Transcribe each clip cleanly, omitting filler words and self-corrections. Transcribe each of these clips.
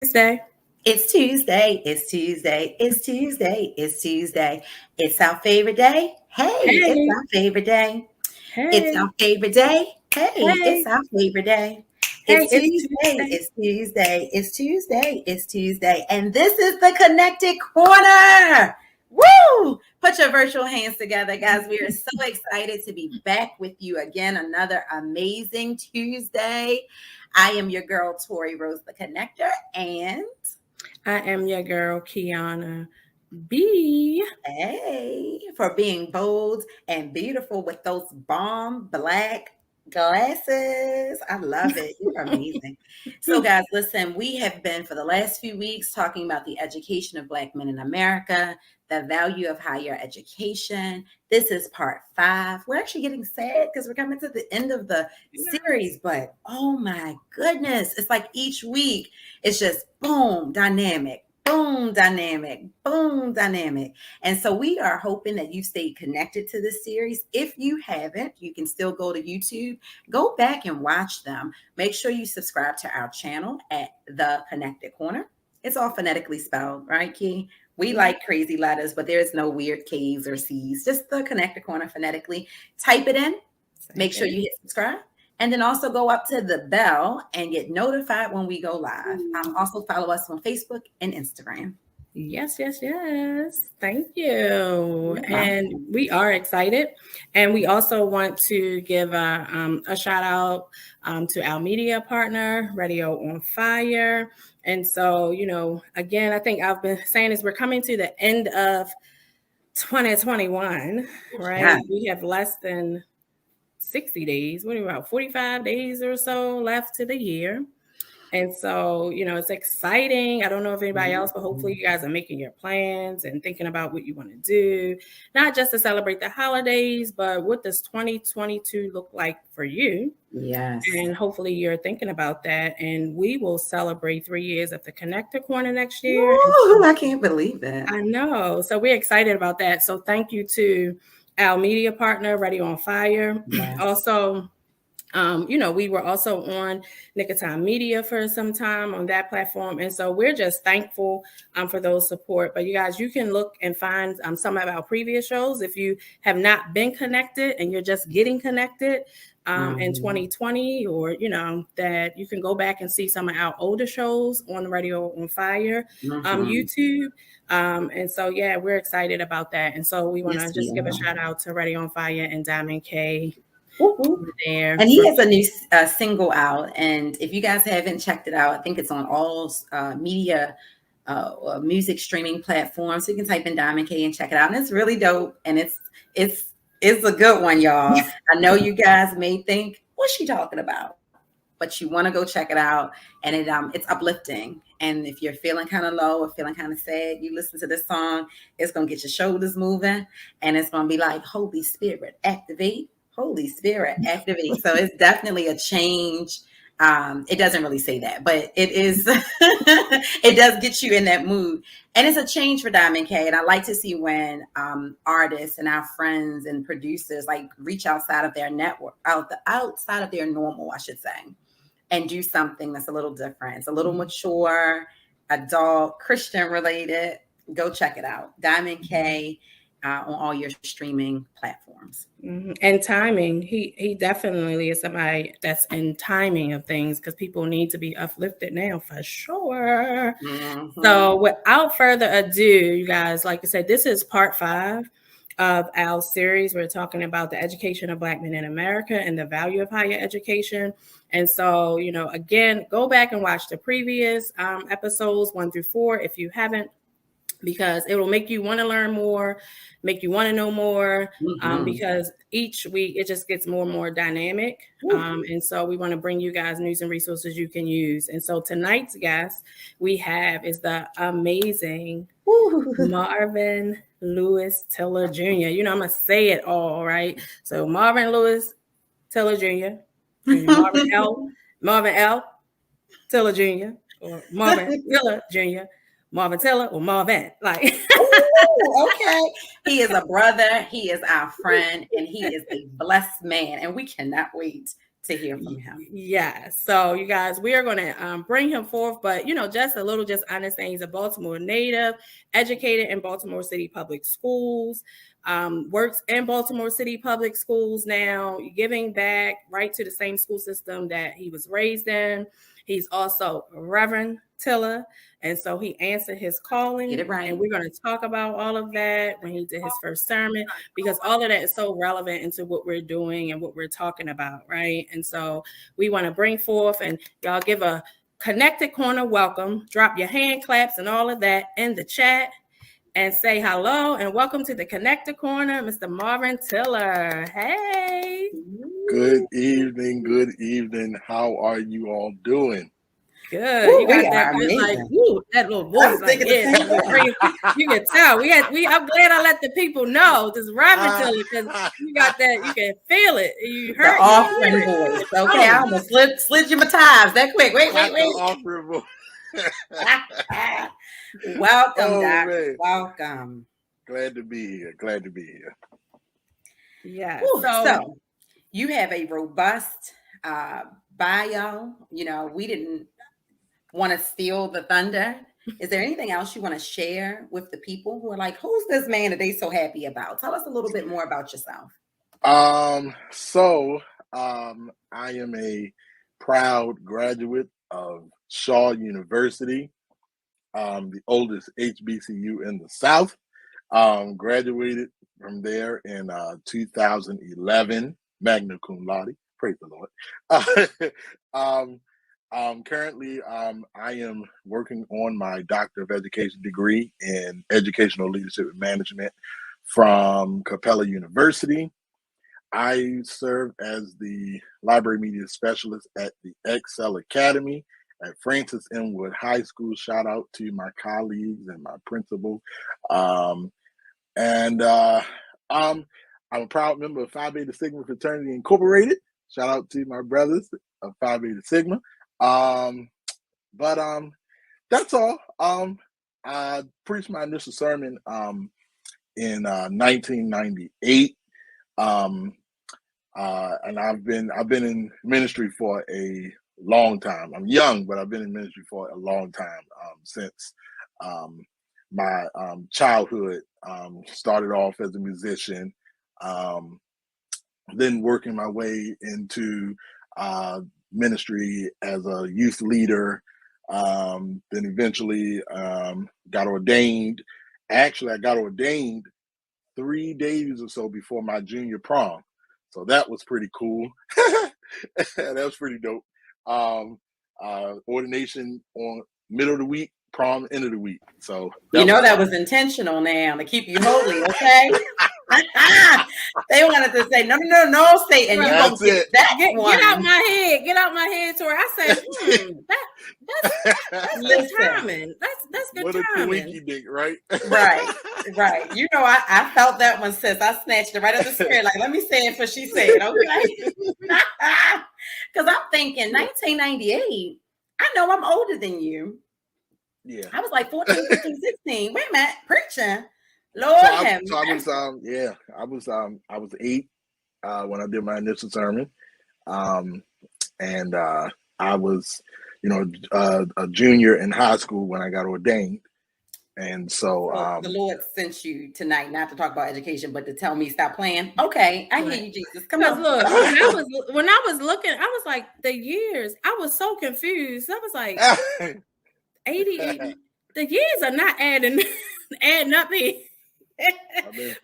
Tuesday. It's Tuesday. It's Tuesday. It's Tuesday. It's Tuesday. It's our favorite day. Hey, it's Hey, our favorite day. It's hey, our favorite day. Hey, hey, it's our favorite day. hey, It's it's Tuesday. Tuesday. It's Tuesday. It's Tuesday. It's Tuesday. And this is the Connected Corner. Woo! Put your virtual hands together, guys. We are so excited to be back with you again. Another amazing Tuesday. I am your girl, Tori Rose, the Connector, and I am your girl, Kiana B. hey, for being bold and beautiful with those bomb black glasses. I love it. You're amazing. So, guys, listen, we have been for the last few weeks talking about the education of Black men in America, the value of higher education. This is part 5. We're actually getting sad because we're coming to the end of the series, but oh my goodness, it's like each week it's just boom, dynamic. Boom, dynamic, boom, dynamic. And so we are hoping that you stay connected to this series. If you haven't, you can still go to YouTube, go back and watch them. Make sure you subscribe to our channel at The Connected Corner. It's all phonetically spelled, right, Key? We like crazy letters, but there's no weird K's or C's, just The Connected Corner phonetically. Type it in, make sure you hit subscribe. And then also go up to the bell and get notified when we go live. Also follow us on Facebook and Instagram. Yes, yes, yes. Thank you. You're And welcome. we are excited. And we also want to give a shout out to our media partner, Radio on Fire. And so, again, I think I've been saying this, we're coming to the end of 2021, Yeah. right? We have less than 60 days, what about 45 days or so left to the year. And so, it's exciting. I don't know if anybody else, but hopefully you guys are making your plans and thinking about what you want to do, not just to celebrate the holidays, but what does 2022 look like for you? Yes. And hopefully you're thinking about that. And we will celebrate 3 years of the Connector Corner next year. Woo, I can't believe it. I know. So we're excited about that. So thank you to our media partner, Ready on Fire. Yes. Also, we were also on Nicotine Media for some time on that platform. And so we're just thankful for those support. But you guys, you can look and find some of our previous shows. If you have not been connected and you're just getting connected in 2020, or, that you can go back and see some of our older shows on the Radio on Fire, YouTube. And so, yeah, we're excited about that. And so we want to just give a shout out to Radio on Fire and Diamond K. There. And he has a new single out. And if you guys haven't checked it out, I think it's on all media music streaming platforms. So you can type in Diamond K and check it out. And it's really dope. And it's a good one, y'all. I know you guys may think, what's she talking about? But you want to go check it out. And it's uplifting. And if you're feeling kind of low or feeling kind of sad, you listen to this song, it's going to get your shoulders moving. And it's going to be like, Holy Spirit, activate. Holy Spirit, activate. So it's definitely a change. It doesn't really say that, but it is. It does get you in that mood, and it's a change for Diamond K. And I like to see when artists and our friends and producers like reach outside of their network, outside of their normal, I should say, and do something that's a little different. It's a little mature, adult, Christian related. Go check it out, Diamond K. On all your streaming platforms. And timing, he definitely is somebody that's in timing of things, because people need to be uplifted now for sure. So without further ado, you guys, like I said, this is part 5 of our series. We're talking about the education of Black men in America and the value of higher education. And so, again, go back and watch the previous episodes 1 through 4 if you haven't, because it will make you want to learn more, make you want to know more, because each week it just gets more and more dynamic. And so we want to bring you guys news and resources you can use. And so tonight's guest we have is the amazing Marvin Lewis Tiller Jr. I'm going to say it all right. So Marvin Lewis Tiller Jr., Marvin L. Tiller Jr., or Marvin Tiller Jr., Marvin Tiller, or Marvin. Like, ooh, okay. He is a brother. He is our friend, and he is a blessed man. And we cannot wait to hear from him. Yeah. So you guys, we are going to bring him forth, but just a little, just understanding he's a Baltimore native, educated in Baltimore City Public Schools, works in Baltimore City Public Schools now, giving back right to the same school system that he was raised in. He's also Reverend Tiller. And so he answered his calling. Get it right. And we're going to talk about all of that when he did his first sermon, because all of that is so relevant into what we're doing and what we're talking about, right? And so we want to bring forth, and y'all give a Connected Corner welcome. Drop your hand claps and all of that in the chat and say hello and welcome to the Connected Corner, Mr. Marvin Tiller. Hey. Good evening. Good evening. How are you all doing? Good. Ooh, you got that good, like, ooh, that little voice. Like, yeah, you can tell. I'm glad I let the people know this Robin Tiller, because you got that. You can feel it. You heard the offering voice. Okay, I almost slid you my ties that quick. Wait. Offering voice. Welcome, Doc. Man. Welcome. Glad to be here. Yeah. Ooh, so you have a robust bio. We didn't want to steal the thunder. Is there anything else you want to share with the people who are like, who's this man that they so happy about? Tell us a little bit more about yourself. I am a proud graduate of Shaw University, the oldest HBCU in the South. Graduated from there in 2011, magna cum laude. Praise the Lord. Currently, I am working on my Doctor of Education degree in Educational Leadership and Management from Capella University. I serve as the Library Media Specialist at the Excel Academy at Francis M. Wood High School. Shout out to my colleagues and my principal. I'm a proud member of Phi Beta Sigma Fraternity Incorporated. Shout out to my brothers of Phi Beta Sigma. That's all. I preached my initial sermon in 1998. And I've been in ministry for a long time. I'm young, but I've been in ministry for a long time, since my childhood. Started off as a musician, then working my way into ministry as a youth leader, then eventually got ordained. Actually, I got ordained 3 days or so before my junior prom, so that was pretty cool. That was pretty dope. Ordination on middle of the week, prom end of the week. So that was intentional now to keep you holy, okay? They wanted to say no, Satan. You won't get that one. Get out my head, Tori. I said, that's good timing. That's good what timing. What a twinkie dink, right? Right. I felt that one, sis. I snatched it right at the spirit. Like, let me say it for she said, okay? Because I'm thinking 1998. I know I'm older than you. Yeah. I was like 14, 15, 16. Wait a minute, preaching. Lord have mercy. I was 8 when I did my initial sermon, and I was, a junior in high school when I got ordained, and so the Lord sent you tonight not to talk about education, but to tell me stop playing. Okay, I hear you, Jesus. Come on. Look, when I was looking, I was like the years. I was so confused. I was like 80. The years are not adding up here.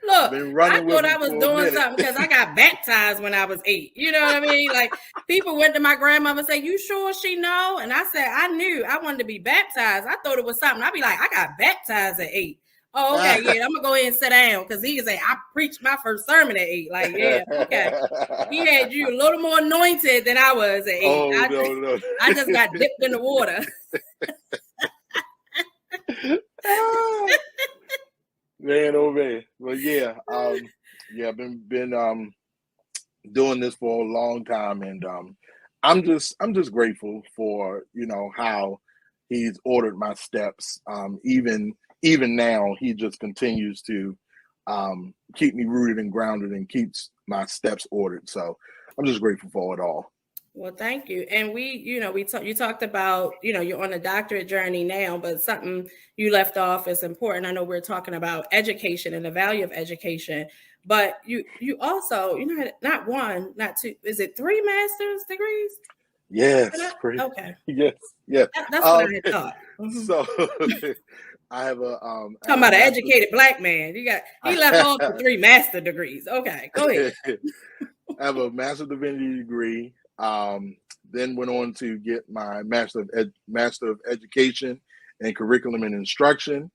Look, I thought I was doing something because I got baptized when I was 8. You know what I mean? Like, people went to my grandmother and say, "You sure she know?" And I said, "I knew. I wanted to be baptized. I thought it was something." I'd be like, "I got baptized at 8. Oh, okay, yeah. I'm gonna go ahead and sit down because he can say I preached my first sermon at 8. Like, yeah, okay. He had you a little more anointed than I was at 8. No. I just got dipped in the water. Man, oh man. Well, yeah, I've been doing this for a long time, and I'm just grateful for how he's ordered my steps. Even now, he just continues to keep me rooted and grounded and keeps my steps ordered. So I'm just grateful for it all. Well, thank you. And you talked about, you're on a doctorate journey now, but something you left off is important. I know we're talking about education and the value of education, but you also, not one, not two, is it 3 master's degrees? Yes, Okay. yes, yes. That's what I had thought. So I have a Talking about an educated Black man. He left off with 3 master degrees. Okay, go ahead. I have a Master of Divinity degree. Then went on to get my Master of Education and Curriculum and Instruction.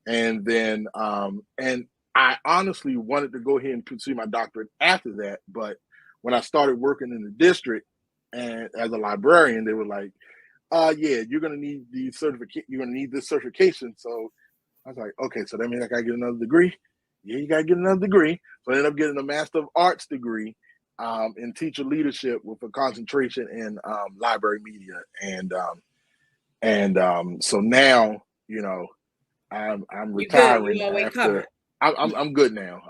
And then, and I honestly wanted to go ahead and pursue my doctorate after that. But when I started working in the district and as a librarian, they were like, yeah, you're going to need you're going to need this certification. So I was like, okay, so that means I got to get another degree. Yeah, you got to get another degree. So I ended up getting a Master of Arts degree in teacher leadership with a concentration in library media. And so now, I'm retiring after. I'm good now.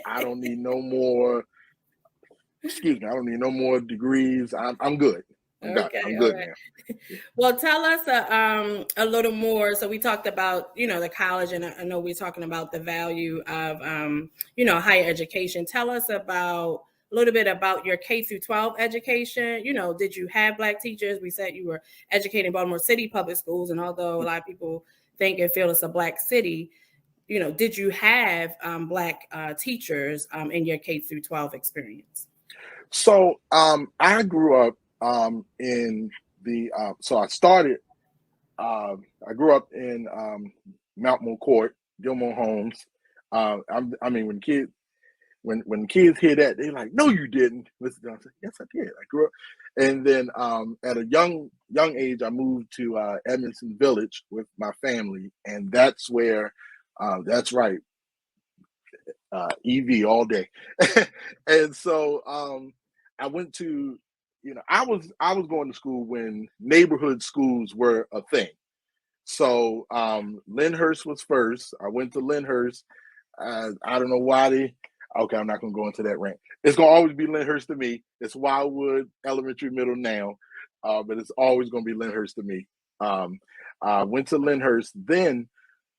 I don't need no more. Excuse me. I don't need no more degrees. I'm good. I'm good right. now. Well, tell us a little more. So we talked about, the college, and I know we're talking about the value of, higher education. Tell us a little bit about your K through 12 education. Did you have Black teachers? We said you were educating Baltimore City Public Schools, and although a lot of people think and feel it's a Black city, did you have Black teachers in your K through 12 experience? So I grew up in the so I started I grew up in Mount Court, Gilmore Homes. I mean, when kids hear that, they're like, "No, you didn't." Listen, I said, "Yes, I did. I grew up." And then at a young age, I moved to Edmondson Village with my family, and that's where that's right, EV all day. And so I went to, I was going to school when neighborhood schools were a thing. So Lyndhurst was first. I went to Lyndhurst. I don't know why okay, I'm not going to go into that rant. It's going to always be Lyndhurst to me. It's Wildwood Elementary Middle now, but it's always going to be Lyndhurst to me. Went to Lyndhurst. Then,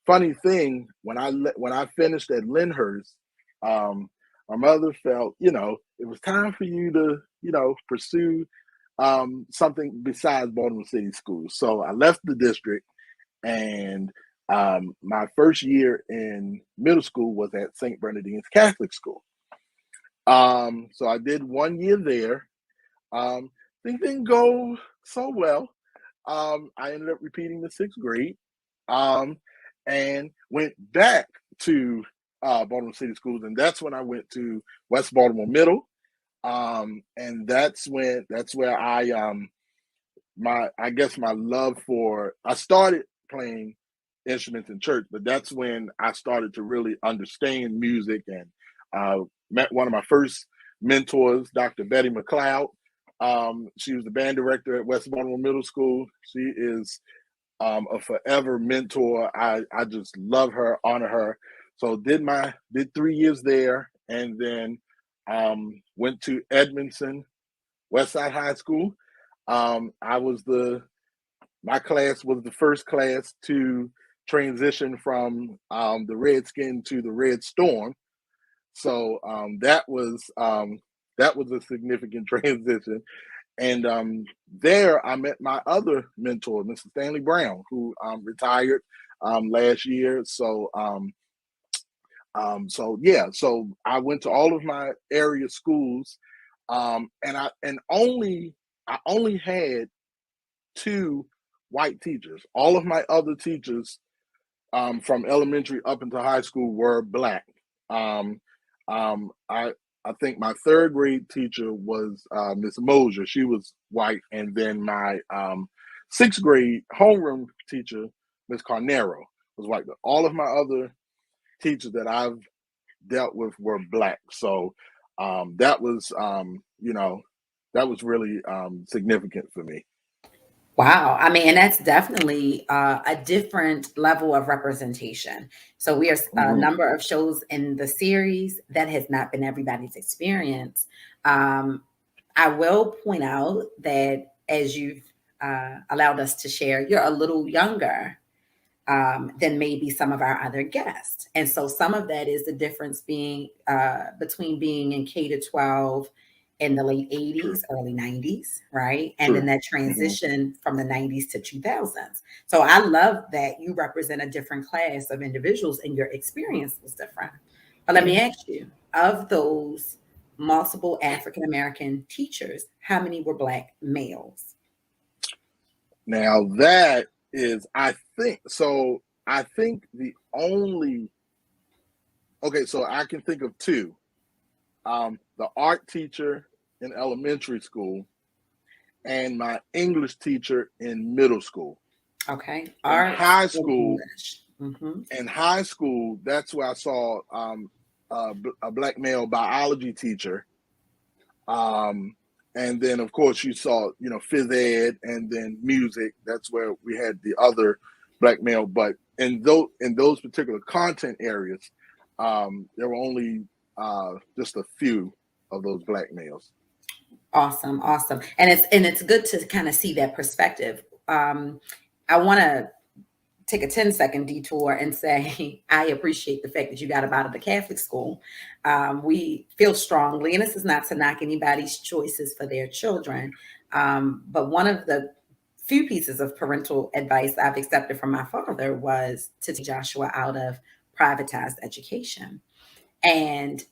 funny thing, when I finished at Lyndhurst, my mother felt, it was time for you to, pursue something besides Baltimore City Schools. So I left the district, and my first year in middle school was at St. Bernardine's Catholic School. So I did 1 year there. Things didn't go so well. I ended up repeating the 6th grade and went back to Baltimore City Schools, and that's when I went to West Baltimore Middle. And that's where my love for, I started playing instruments in church, but that's when I started to really understand music, and met one of my first mentors, Dr. Betty McLeod. She was the band director at West Baltimore Middle School. She is a forever mentor. I just love her, honor her. So did 3 years there, and then went to Edmondson Westside High School. My class was the first class to transition from the Redskin to the Red Storm. So that was a significant transition. And there I met my other mentor, Mr. Stanley Brown, who retired last year. So I went to all of my area schools, and I only had 2 white teachers. All of my other teachers from elementary up into high school were Black. I think my 3rd grade teacher was Miss Mosier. She was white. And then my 6th grade homeroom teacher, Miss Carnero, was white. But all of my other teachers that I've dealt with were Black. So that was really significant for me. Wow. I mean, and that's definitely a different level of representation. So we are a number of shows in the series that has not been everybody's experience. I will point out that as you've allowed us to share, you're a little younger than maybe some of our other guests. And so some of that is the difference being between being in K to 12 in the late 80s, early 90s, right? And then that transition from the 90s to 2000s. So I love that you represent a different class of individuals and your experience was different. But let me ask you, of those multiple African American teachers, how many were Black males? Now that is, I think the only, okay, so I can think of two. The art teacher in elementary school and my English teacher in middle school. Okay. In high school, Mm-hmm. in high school, that's where I saw a Black male biology teacher. And then, of course, you saw, phys ed and then music. That's where we had the other Black male. But in those particular content areas, there were only just a few of those Black males. Awesome. And it's good to kind of see that perspective. I want to take a 10-second detour and say, I appreciate the fact that you got up out of the Catholic school. We feel strongly, and this is not to knock anybody's choices for their children, but one of the few pieces of parental advice I've accepted from my father was to take Joshua out of privatized education. And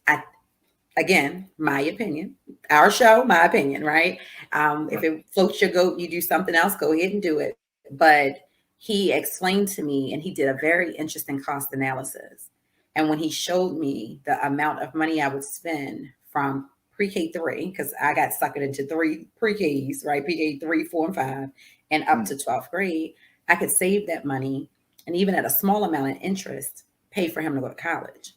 again, my opinion, our show, my opinion, right? If it floats your goat, you do something else, go ahead and do it. But he explained to me, and he did a very interesting cost analysis. And when he showed me the amount of money I would spend from pre-K 3, because I got suckered into 3 pre-Ks, right? Pre-K 3, 4, and 5, and up to 12th grade, I could save that money, and even at a small amount in interest, pay for him to go to college.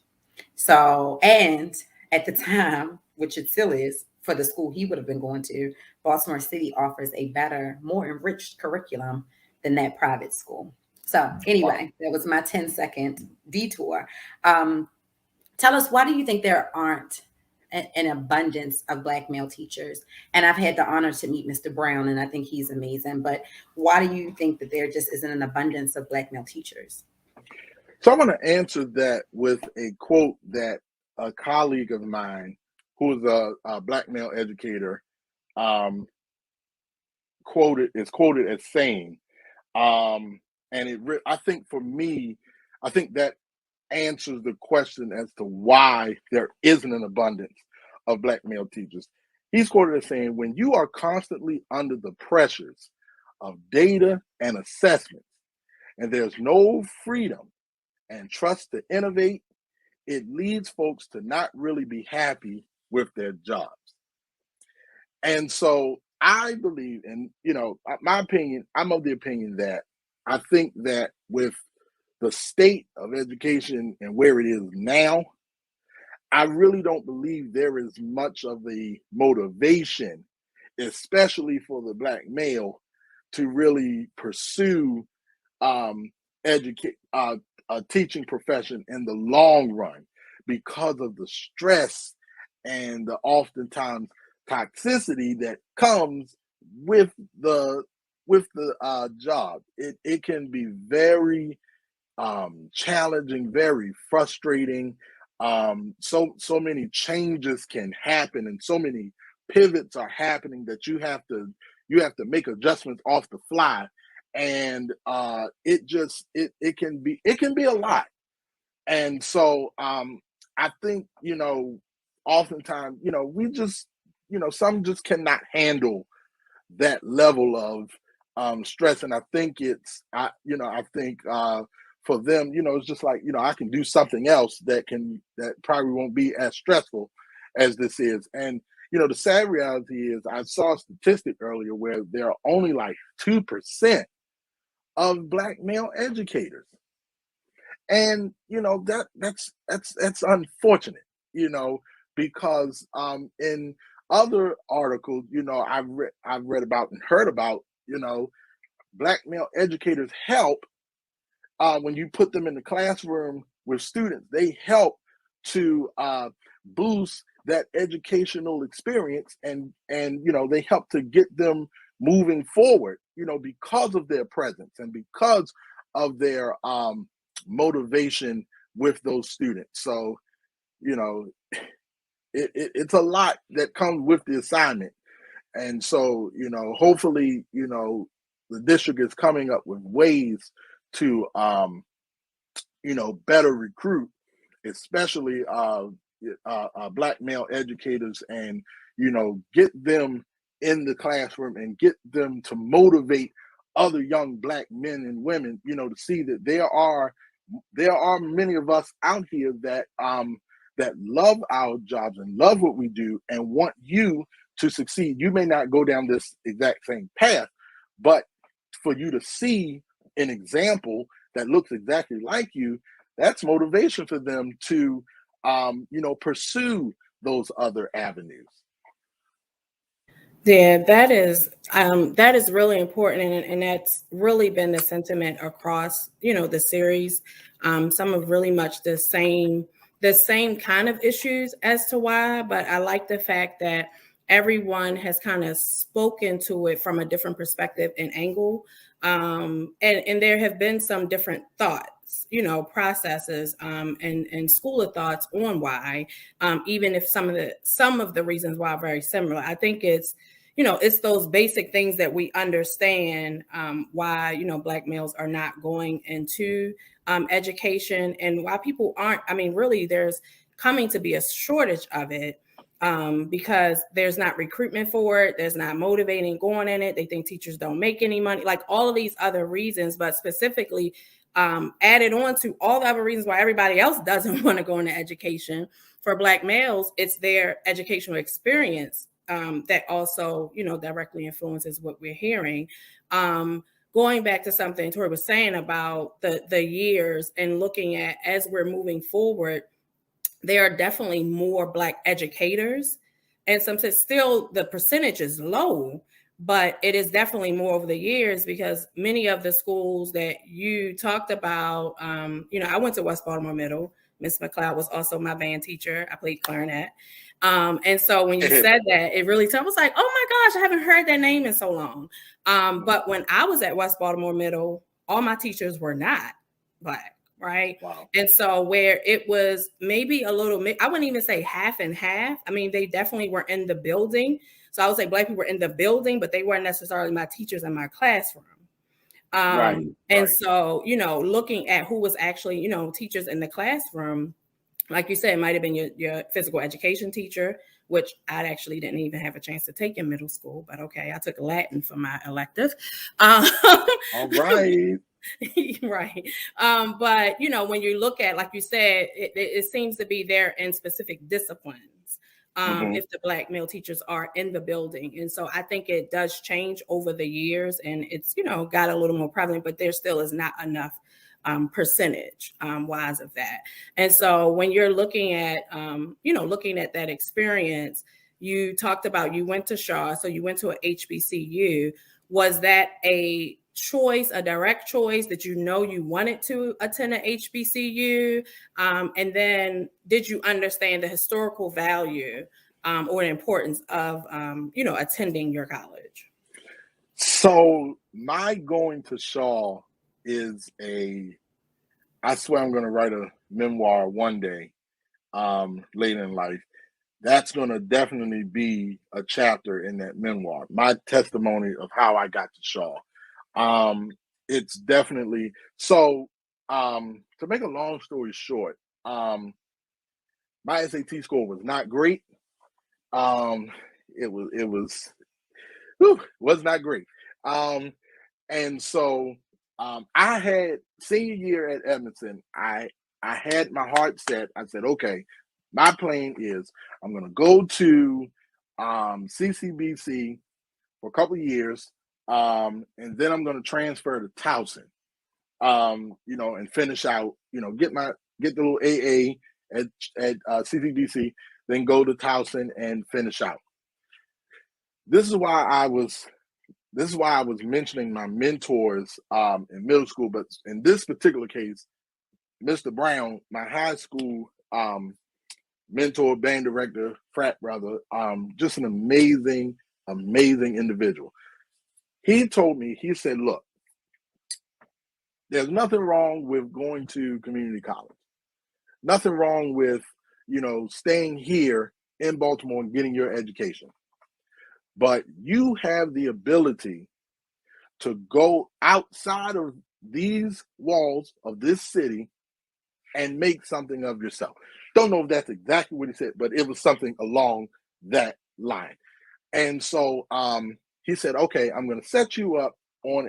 So, and at the time, which it still is, for the school he would have been going to, Baltimore City offers a better, more enriched curriculum than that private school. So anyway, that was my 10-second detour. Tell us, why do you think there aren't an abundance of Black male teachers? And I've had the honor to meet Mr. Brown, and I think he's amazing. But why do you think that there just isn't an abundance of Black male teachers? So I'm going to answer that with a quote that a colleague of mine, who is a Black male educator, is quoted as saying, and I think for me, I think that answers the question as to why there isn't an abundance of Black male teachers. He's quoted as saying, when you are constantly under the pressures of data and assessments, and there's no freedom and trust to innovate, it leads folks to not really be happy with their jobs. And so I believe, and my opinion, I'm of the opinion that I think that with the state of education and where it is now, I really don't believe there is much of a motivation, especially for the Black male, to really pursue a teaching profession in the long run, because of the stress and the oftentimes toxicity that comes with the job. It can be very challenging, very frustrating. So many changes can happen, and so many pivots are happening that you have to make adjustments off the fly, and it can be a lot. And so I think oftentimes we just some just cannot handle that level of stress, and I think I think for them, it's just like, I can do something else that probably won't be as stressful as this is. And the sad reality is, I saw a statistic earlier where there are only like 2% of Black male educators, and that's unfortunate, because in other articles, I've read about and heard about, Black male educators help. When you put them in the classroom with students, they help to boost that educational experience, and they help to get them moving forward, because of their presence and because of their motivation with those students. So, it's a lot that comes with the assignment. And so, hopefully, the district is coming up with ways to, better recruit, especially Black male educators, and, get them in the classroom and get them to motivate other young Black men and women, to see that there are many of us out here that love our jobs and love what we do and want you to succeed. You may not go down this exact same path, but for you to see an example that looks exactly like you, that's motivation for them to, pursue those other avenues. Yeah, that is really important, and that's really been the sentiment across the series. Some of really much the same kind of issues as to why, but I like the fact that everyone has kind of spoken to it from a different perspective and angle, and there have been some different thoughts, processes, and school of thoughts on why, even if some of the reasons why are very similar. I think it's those basic things that we understand, why, Black males are not going into education, and why people aren't. I mean, really, there's coming to be a shortage of it, because there's not recruitment for it. There's not motivating going in it. They think teachers don't make any money, like all of these other reasons, but specifically added on to all the other reasons why everybody else doesn't want to go into education. For Black males, it's their educational experience that also, directly influences what we're hearing. Going back to something Tori was saying about the years, and looking at, as we're moving forward, there are definitely more Black educators, and sometimes still the percentage is low, but it is definitely more over the years, because many of the schools that you talked about, I went to West Baltimore Middle. Miss McLeod was also my band teacher. I played clarinet. And so when you said that, it really I was like, oh my gosh, I haven't heard that name in so long. But when I was at West Baltimore Middle, all my teachers were not Black, right? Wow. And so where it was maybe a little, I wouldn't even say half and half. I mean, they definitely were in the building. So I would say Black people were in the building, but they weren't necessarily my teachers in my classroom. And so, looking at who was actually, teachers in the classroom, like you said, it might have been your physical education teacher, which I actually didn't even have a chance to take in middle school, but okay, I took Latin for my elective. All right. Right. But, when you look at, like you said, it seems to be there in specific disciplines. If the Black male teachers are in the building. And so I think it does change over the years, and it's, got a little more prevalent, but there still is not enough percentage wise of that. And so when you're looking at, looking at that experience, you talked about, you went to Shaw, so you went to a HBCU. Was that a choice, a direct choice, that you wanted to attend an HBCU? And then did you understand the historical value or the importance of, attending your college? So my going to Shaw is I swear I'm going to write a memoir one day, later in life. That's going to definitely be a chapter in that memoir, my testimony of how I got to Shaw. It's definitely so. To make a long story short, my SAT score was not great. It was not great. And so I had senior year at Edmonton. I had my heart set. I said, okay, my plan is I'm going to go to CCBC for a couple of years. And then I'm going to transfer to Towson, and finish out, get the little AA at CCBC, then go to Towson and finish out. This is why I was mentioning my mentors in middle school, but in this particular case, Mr. Brown, my high school mentor, band director, frat brother, just an amazing, amazing individual. He told me, he said, look, there's nothing wrong with going to community college. Nothing wrong with, staying here in Baltimore and getting your education. But you have the ability to go outside of these walls of this city and make something of yourself. Don't know if that's exactly what he said, but it was something along that line. And so he said, okay, I'm going to set you up on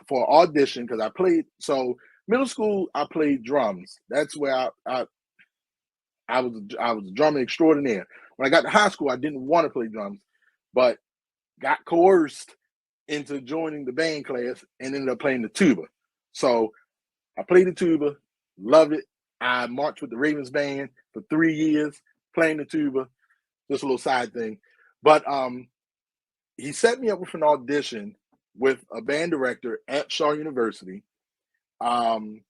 for audition, because I played, so middle school, I played drums. That's where I was a drummer extraordinaire. When I got to high school, I didn't want to play drums, but got coerced into joining the band class and ended up playing the tuba. So I played the tuba, loved it. I marched with the Ravens band for 3 years, playing the tuba. Just a little side thing. But he set me up with an audition with a band director at Shaw University. And,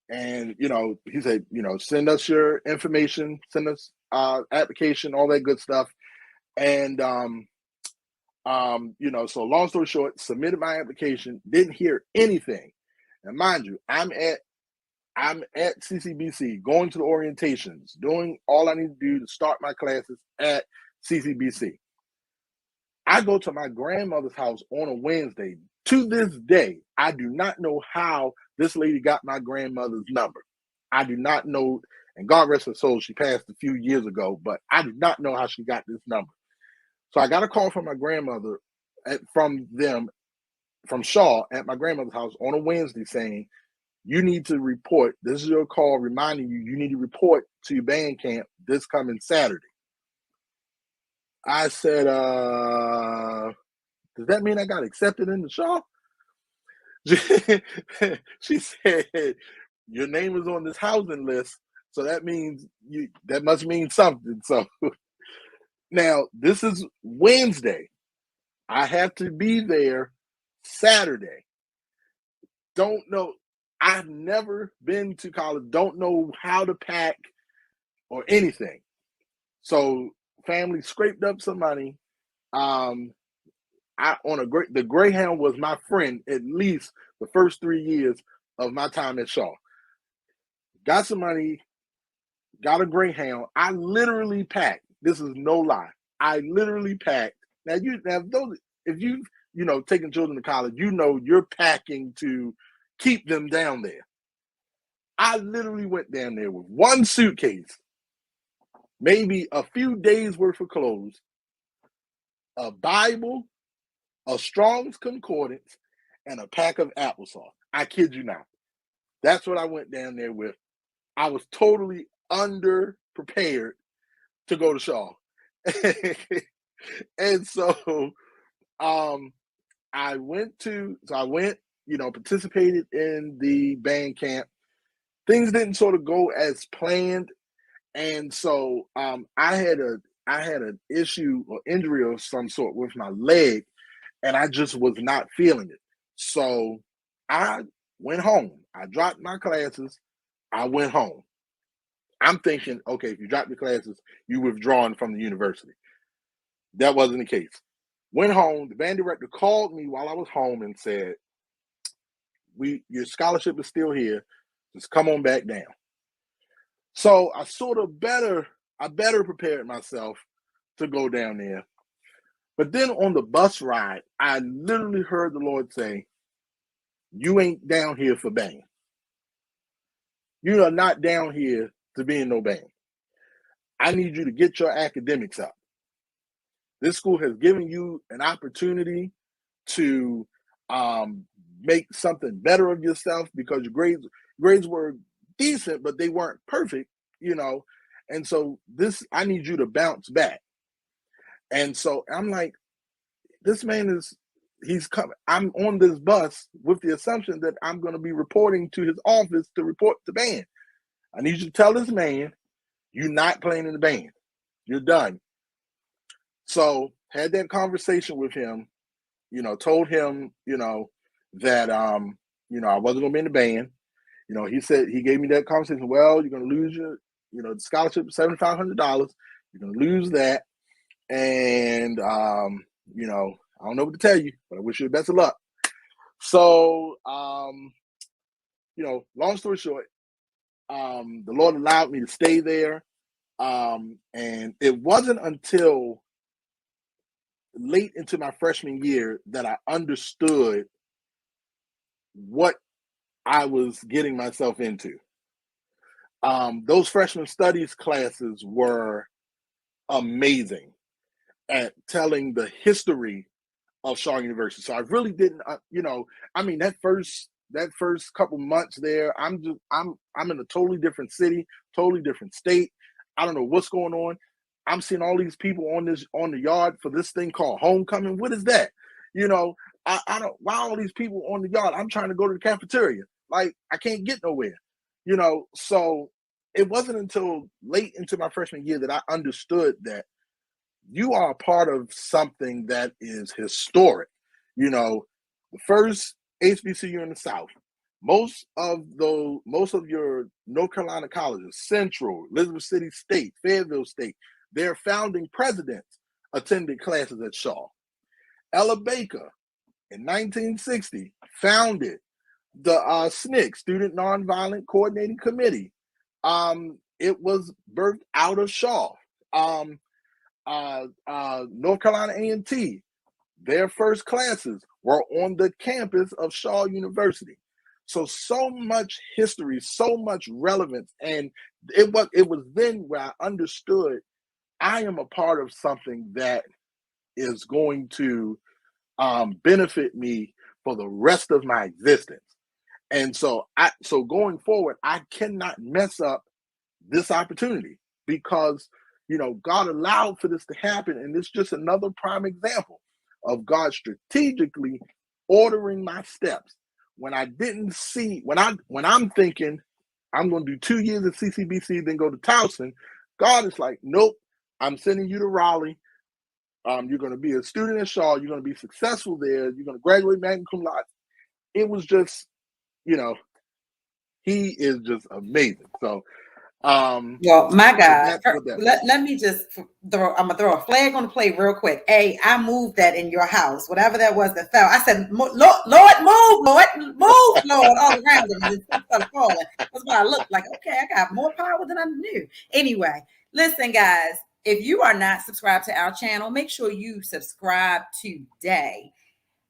he said, send us your information, send us application, all that good stuff. And, so long story short, submitted my application, didn't hear anything. And mind you, I'm at CCBC, going to the orientations, doing all I need to do to start my classes at CCBC. I go to my grandmother's house on a Wednesday. To this day, I do not know how this lady got my grandmother's number. I do not know, and God rest her soul, she passed a few years ago, but I do not know how she got this number. So I got a call from my grandmother, from Shaw, at my grandmother's house on a Wednesday, saying, you need to report. This is your call reminding you need to report to your band camp this coming Saturday. I said, does that mean I got accepted into Shaw? She said, your name is on this housing list, so that means that must mean something. So now this is Wednesday. I have to be there Saturday. Don't know. I've never been to college. Don't know how to pack or anything. So family scraped up some money. The Greyhound was my friend at least the first 3 years of my time at Shaw. Got some money, got a Greyhound. I literally packed. This is no lie. I literally packed. Now if you've taken children to college, you're packing to keep them down there. I literally went down there with one suitcase, maybe a few days worth of clothes, a Bible, a Strong's Concordance, and a pack of applesauce. I kid you not. That's what I went down there with. I was totally underprepared to go to Shaw. And so I went, participated in the band camp. Things didn't sort of go as planned. And so I had an issue or injury of some sort with my leg, and I just was not feeling it. So I went home. I dropped my classes. I went home. I'm thinking, okay, if you drop your classes, you withdrawn from the university. That wasn't the case. Went home. The band director called me while I was home and said, your scholarship is still here. Just come on back down. So I better prepared myself to go down there. But then on the bus ride, I literally heard the Lord say, you ain't down here for band. You are not down here to be in no band. I need you to get your academics up. This school has given you an opportunity to make something better of yourself, because your grades were decent, but they weren't perfect, And so I need you to bounce back. And so I'm like, this man he's coming. I'm on this bus with the assumption that I'm going to be reporting to his office to report to band. I need you to tell this man, you're not playing in the band. You're done. So had that conversation with him, told him, that, I wasn't going to be in the band. He said, he gave me that conversation. Well, you're going to lose the scholarship is $7,500. You're going to lose that. And, I don't know what to tell you, but I wish you the best of luck. So, long story short, the Lord allowed me to stay there. And it wasn't until late into my freshman year that I understood what I was getting myself into. Those freshman studies classes were amazing at telling the history of Shaw University. So I really didn't, that first couple months there, I'm in a totally different city, totally different state. I don't know what's going on. I'm seeing all these people on the yard for this thing called homecoming. What is that? I don't, why all these people on the yard? I'm trying to go to the cafeteria. Like, I can't get nowhere, so it wasn't until late into my freshman year that I understood that you are a part of something that is historic. The first HBCU in the South. Most of your North Carolina colleges, Central, Elizabeth City State, Fayetteville State, their founding presidents attended classes at Shaw. Ella Baker, in 1960, founded the SNCC, Student Nonviolent Coordinating Committee. It was birthed out of Shaw. North Carolina A&T, their first classes were on the campus of Shaw University. So much history, so much relevance. And it was then where I understood I am a part of something that is going to benefit me for the rest of my existence. And so going forward, I cannot mess up this opportunity because, God allowed for this to happen. And it's just another prime example of God strategically ordering my steps. When I didn't see, when I'm thinking I'm going to do 2 years at CCBC, then go to Towson, God is like, nope, I'm sending you to Raleigh. You're going to be a student at Shaw. You're going to be successful there. You're going to graduate magna cum laude. It was just, he is just amazing. So, well, my God, so let me just I'm gonna throw a flag on the plate real quick. I moved that in your house, whatever that was that fell. I said, Lord, move, Lord, all around them. And it started falling. That's why I looked like, okay, I got more power than I knew. Anyway, listen, guys, if you are not subscribed to our channel, make sure you subscribe today.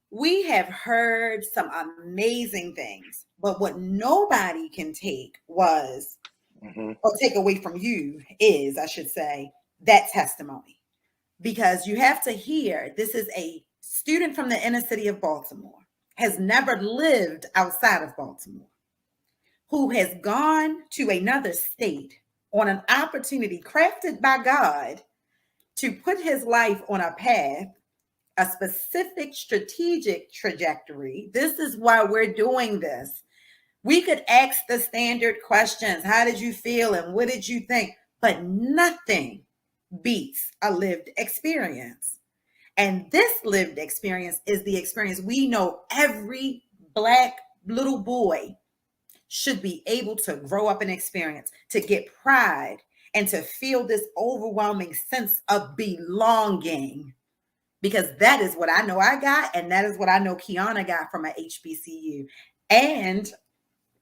We have heard some amazing things, but what nobody can take was or take away from you is, I should say, that testimony. Because you have to hear, this is a student from the inner city of Baltimore, has never lived outside of Baltimore, who has gone to another state on an opportunity crafted by God to put his life on a path, a specific strategic trajectory. This is why we're doing this. We could ask the standard questions. How did you feel and what did you think? But nothing beats a lived experience. And this lived experience is the experience we know every Black little boy should be able to grow up and experience, to get pride and to feel this overwhelming sense of belonging. Because that is what I know I got, and that is what I know Kiana got from a HBCU. And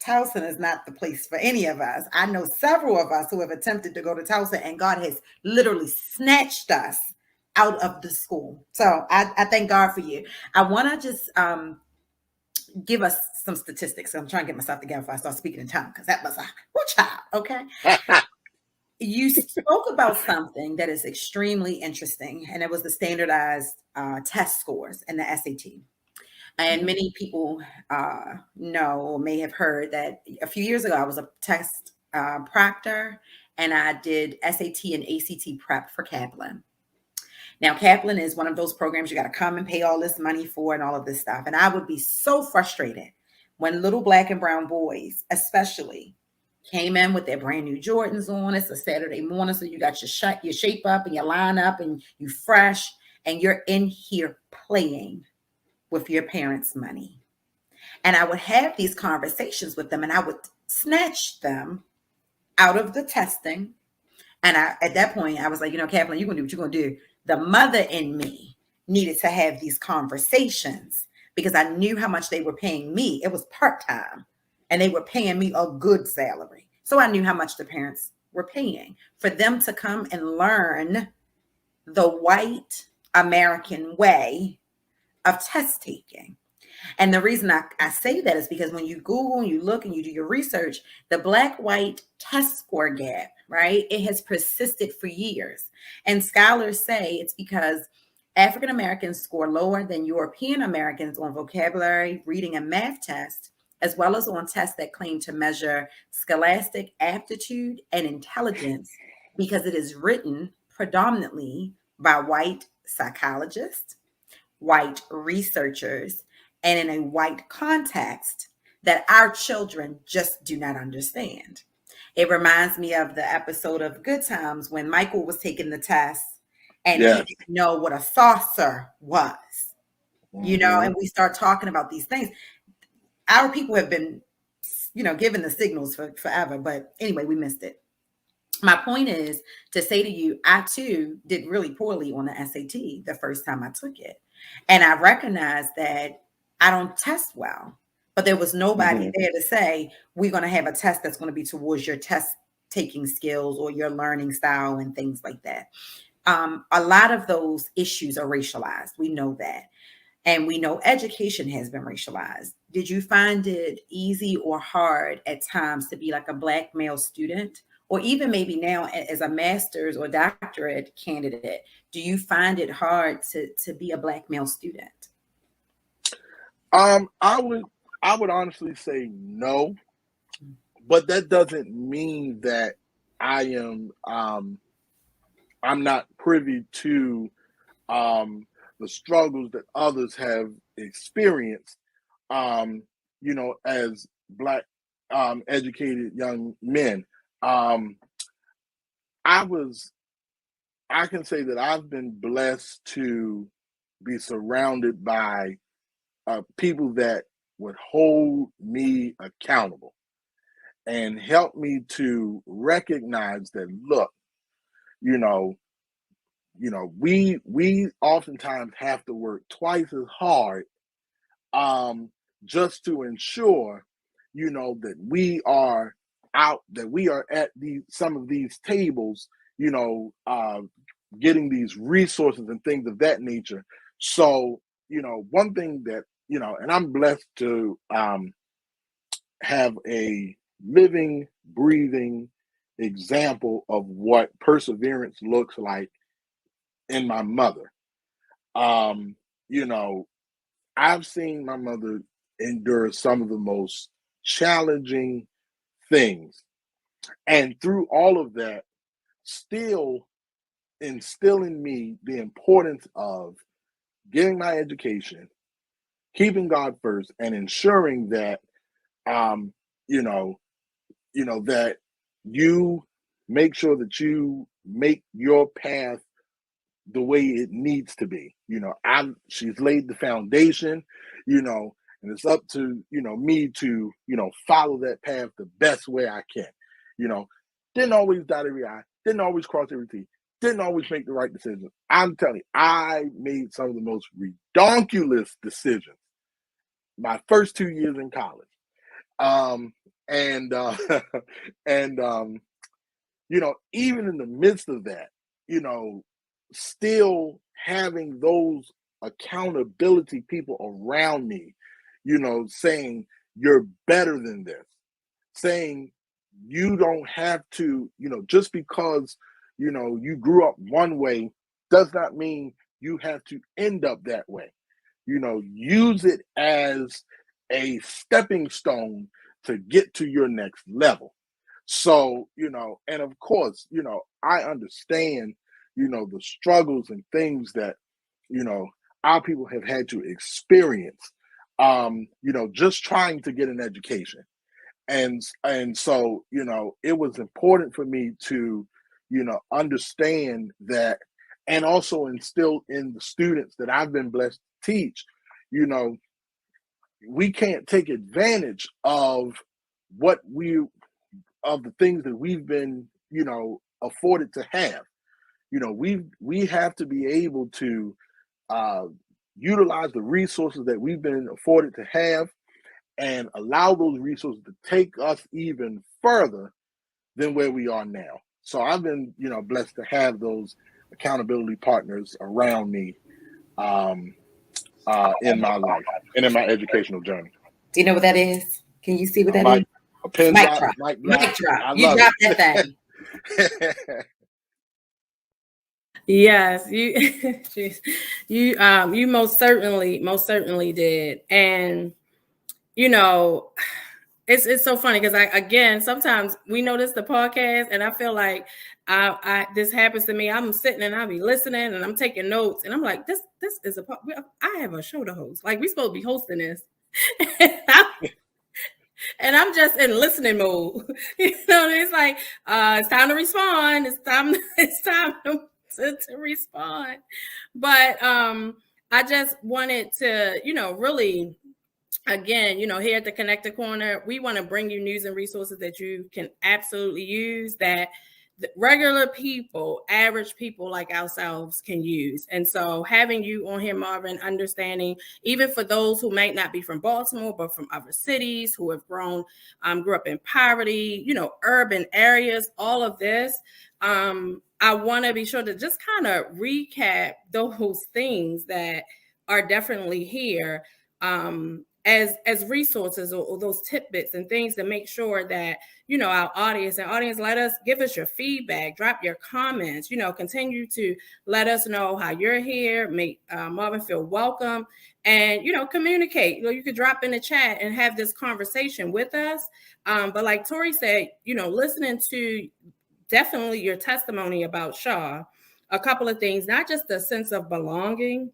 Towson is not the place for any of us. I know several of us who have attempted to go to Towson, and God has literally snatched us out of the school. So I thank God for you. I want to just give us some statistics. I'm trying to get myself together before I start speaking in tongues, because that was a child. Okay. You spoke about something that is extremely interesting, and it was the standardized test scores and the SAT. And many people know or may have heard that a few years ago, I was a test proctor, and I did SAT and ACT prep for Kaplan. Now, Kaplan is one of those programs you got to come and pay all this money for and all of this stuff. And I would be so frustrated when little Black and brown boys, especially, came in with their brand new Jordans on. It's a Saturday morning, so you got your shape up and your line up and you fresh, and you're in here playing with your parents' money. And I would have these conversations with them, and I would snatch them out of the testing And at that point, I was like, Kaplan, you're going to do what you're going to do. The mother in me needed to have these conversations because I knew how much they were paying me. It was part-time and they were paying me a good salary. So I knew how much the parents were paying for them to come and learn the white American way of test taking. And the reason I say that is because when you Google and you look and you do your research, the black-white test score gap, right? It has persisted for years. And scholars say it's because African Americans score lower than European Americans on vocabulary, reading, and math tests, as well as on tests that claim to measure scholastic aptitude and intelligence because it is written predominantly by white psychologists, white researchers, and in a white context that our children just do not understand. It reminds me of the episode of Good Times when Michael was taking the test and he didn't know what a saucer was, and we start talking about these things. Our people have been, given the signals for forever, but anyway, we missed it. My point is to say to you, I too did really poorly on the SAT the first time I took it. And I recognized that I don't test well, but there was nobody there to say, we're going to have a test that's going to be towards your test taking skills or your learning style and things like that. A lot of those issues are racialized. We know that. And we know education has been racialized. Did you find it easy or hard at times to be like a Black male student? Or even maybe now as a master's or doctorate candidate, do you find it hard to be a Black male student? I would honestly say no, but that doesn't mean that I am I'm not privy to the struggles that others have experienced, as Black educated young men. I can say that I've been blessed to be surrounded by people that would hold me accountable and help me to recognize that, look, we oftentimes have to work twice as hard just to ensure, that we are at some of these tables, getting these resources and things of that nature. So, one thing that, and I'm blessed to have a living, breathing example of what perseverance looks like in my mother. I've seen my mother endure some of the most challenging things. And through all of that, still instill in me the importance of getting my education, keeping God first, and ensuring that that you make sure that you make your path the way it needs to be. She's laid the foundation, and it's up to me to follow that path the best way I can. Didn't always dot every I, didn't always cross every T, didn't always make the right decision. I'm telling you, I made some of the most redonkulous decisions my first 2 years in college. And even in the midst of that, still having those accountability people around me, saying you're better than this, saying you don't have to, just because, you grew up one way does not mean you have to end up that way. Use it as a stepping stone to get to your next level. So, and of course, I understand, the struggles and things that, our people have had to experience, just trying to get an education. And so, it was important for me to, understand that and also instill in the students that I've been blessed to teach, we can't take advantage of the things that we've been, afforded to have. We have to be able to utilize the resources that we've been afforded to have and allow those resources to take us even further than where we are now. So I've been, blessed to have those accountability partners around me in my life and in my educational journey. Do you know what that is? Can you see what that is? A pin mic drop. Mic drop. You dropped that thing. Yes, you most certainly did. And it's so funny because sometimes we notice the podcast and I feel like this happens to me. I'm sitting and I'll be listening and I'm taking notes and I'm like, this is I have a show to host. Like, we're supposed to be hosting this. And I'm just in listening mode. It's like, it's time to respond. It's time to respond. But I just wanted to, really, again, here at the Connected Corner, we want to bring you news and resources that you can absolutely use, that regular people, average people like ourselves can use. And so having you on here, Marvin, understanding, even for those who might not be from Baltimore, but from other cities who have grew up in poverty, urban areas, all of this, I want to be sure to just kind of recap those things that are definitely here as resources or those tidbits and things to make sure that, our audience, give us your feedback, drop your comments, continue to let us know how you're here, make Marvin feel welcome, and, communicate. You could drop in the chat and have this conversation with us. But like Tori said, listening to definitely your testimony about Shaw, a couple of things, not just the sense of belonging.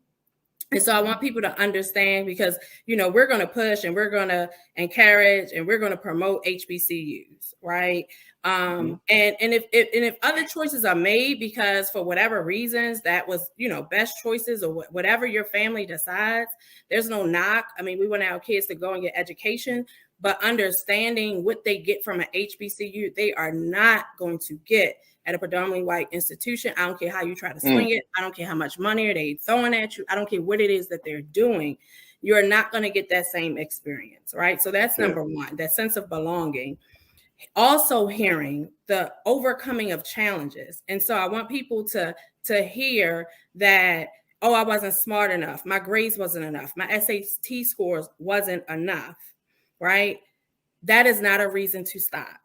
And so I want people to understand, because, we're going to push and we're going to encourage and we're going to promote HBCUs, right? And if other choices are made because for whatever reasons that was, best choices or whatever your family decides, there's no knock. I mean, we want our kids to go and get education, but understanding what they get from an HBCU, they are not going to get at a predominantly white institution. I don't care how you try to swing it. I don't care how much money are they throwing at you. I don't care what it is that they're doing. You're not going to get that same experience, right? So that's number one, that sense of belonging. Also hearing the overcoming of challenges. And so I want people to hear that, oh, I wasn't smart enough. My grades wasn't enough. My SAT scores wasn't enough, right? That is not a reason to stop.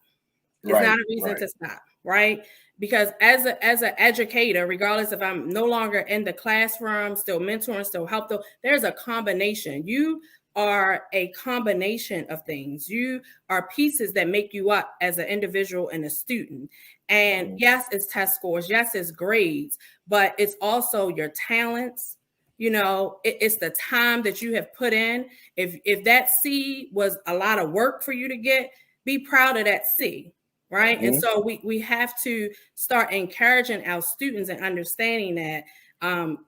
It's not a reason to stop, right? Because as an educator, regardless if I'm no longer in the classroom, still mentoring, still helping, there's a combination. You are a combination of things. You are pieces that make you up as an individual and a student. And yes, it's test scores. Yes, it's grades, but it's also your talents. It's the time that you have put in. If that C was a lot of work for you to get, be proud of that C. Right. And so we have to start encouraging our students and understanding that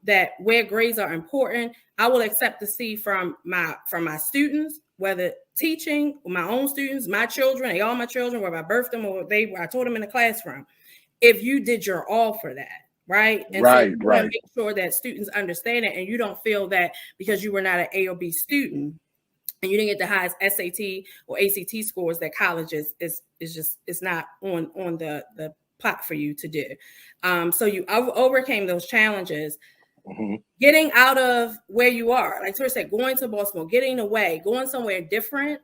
that where grades are important, I will accept the C from my students, whether teaching, my own students, my children, all my children, whether I birthed them or I taught them in the classroom. If you did your all for that. Right. And so you want to make sure that students understand it, and you don't feel that because you were not an A or B student and you didn't get the highest SAT or ACT scores, that college is not on the plot for you to do. So you overcame those challenges, getting out of where you are. Like Tori said, going to Baltimore, getting away, going somewhere different,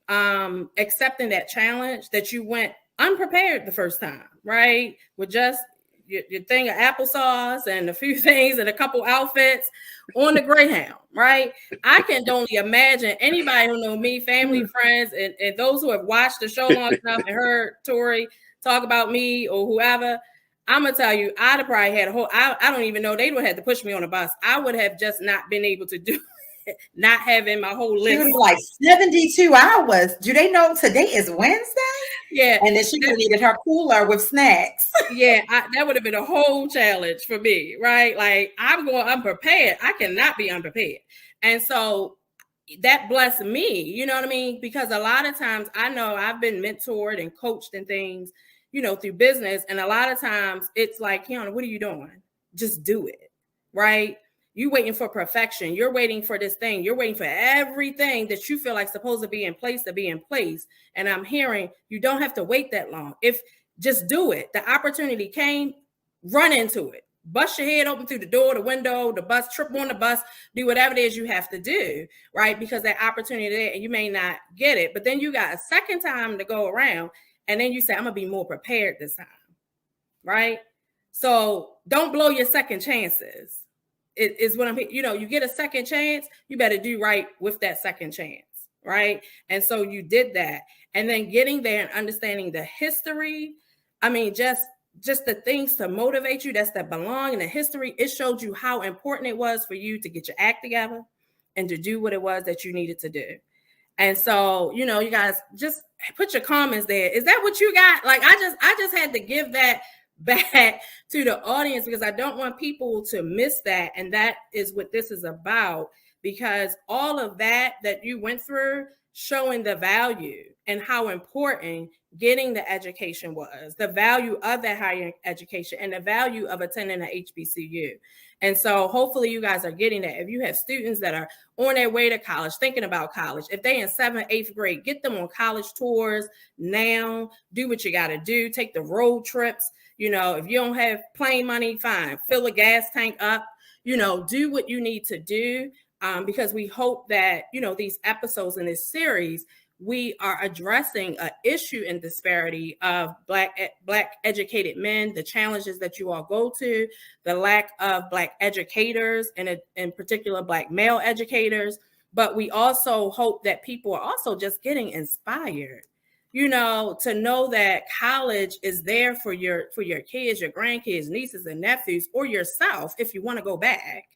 accepting that challenge that you went unprepared the first time, right? With just your thing of applesauce and a few things and a couple outfits on the Greyhound, right? I can only imagine anybody who know me, family, friends, and those who have watched the show long enough and heard Tori talk about me or whoever. I'm gonna tell you, I'd have probably had I don't even know, they would have had to push me on a bus. I would have just not been able to do it, not having my whole list. She was like 72 hours. Do they know today is Wednesday? Yeah. And then she would have needed her cooler with snacks. Yeah, that would have been a whole challenge for me, right? Like, I'm going unprepared. I cannot be unprepared. And so that blessed me, you know what I mean? Because a lot of times I know I've been mentored and coached and things, through business. And a lot of times it's like, Kiana, what are you doing? Just do it, right? You waiting for perfection. You're waiting for this thing. You're waiting for everything that you feel like supposed to be in place to be in place. And I'm hearing you don't have to wait that long. If just do it. The opportunity came, run into it. Bust your head open through the door, the window, the bus, trip on the bus, do whatever it is you have to do, right? Because that opportunity there, and you may not get it, but then you got a second time to go around, and then you say, I'm gonna be more prepared this time, right? So don't blow your second chances. It is what I'm, you get a second chance, you better do right with that second chance, right? And so you did that. And then getting there and understanding the history, I mean, just the things to motivate you, that's that belong in the history. It showed you how important it was for you to get your act together and to do what it was that you needed to do. And so, you guys just put your comments there. Is that what you got? Like, I just had to give that back to the audience because I don't want people to miss that. And that is what this is about, because all of that you went through, showing the value and how important getting the education was, the value of that higher education and the value of attending an HBCU. And so hopefully you guys are getting that. If you have students that are on their way to college, thinking about college, if they in 7th, 8th grade, get them on college tours now, do what you got to do, take the road trips. If you don't have plane money, fine, fill a gas tank up, do what you need to do. Because we hope that, these episodes in this series, we are addressing an issue in disparity of Black educated men, the challenges that you all go to, the lack of Black educators, and in particular, Black male educators. But we also hope that people are also just getting inspired, to know that college is there for your kids, your grandkids, nieces and nephews, or yourself if you want to go back.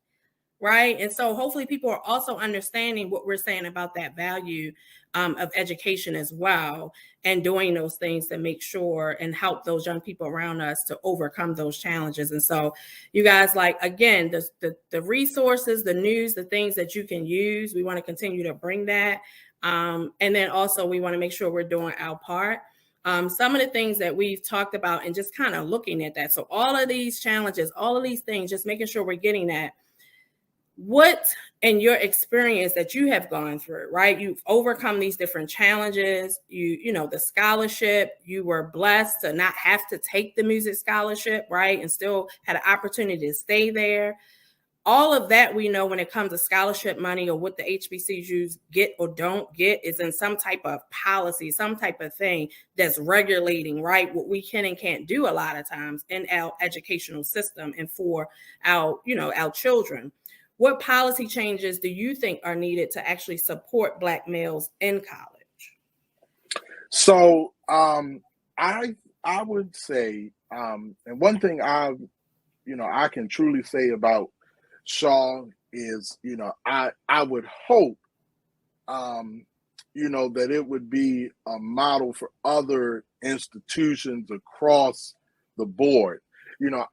Right. And so hopefully people are also understanding what we're saying about that value of education as well, and doing those things to make sure and help those young people around us to overcome those challenges. And so you guys, again, the resources, the news, the things that you can use, we want to continue to bring that. And then also we want to make sure we're doing our part. Some of the things that we've talked about and just kind of looking at that. So all of these challenges, all of these things, just making sure we're getting that. What in your experience that you have gone through, right? You've overcome these different challenges, the scholarship, you were blessed to not have to take the music scholarship, right? And still had an opportunity to stay there. All of that we know when it comes to scholarship money or what the HBCUs get or don't get is in some type of policy, some type of thing that's regulating, right? What we can and can't do a lot of times in our educational system and for our children. What policy changes do you think are needed to actually support Black males in college? So I would say, and one thing I can truly say about Shaw is, I would hope, that it would be a model for other institutions across the board.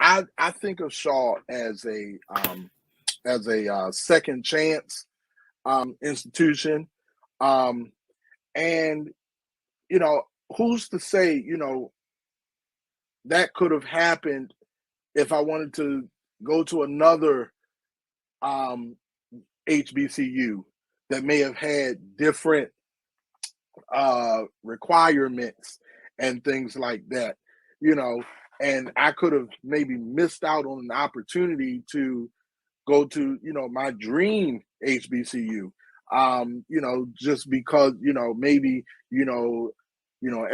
I think of Shaw as a second chance institution. And, who's to say, that could have happened if I wanted to go to another HBCU that may have had different requirements and things like that, and I could have maybe missed out on an opportunity to go to, my dream HBCU, just because, maybe,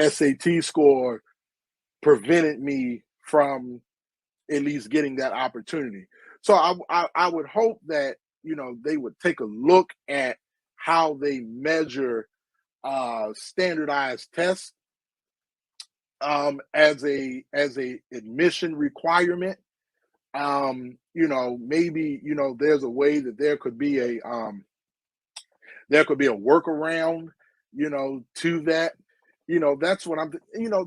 SAT score prevented me from at least getting that opportunity. So I would hope that, they would take a look at how they measure standardized tests as a admission requirement. Maybe, there's a way that there could be a workaround, to that. That's what I'm,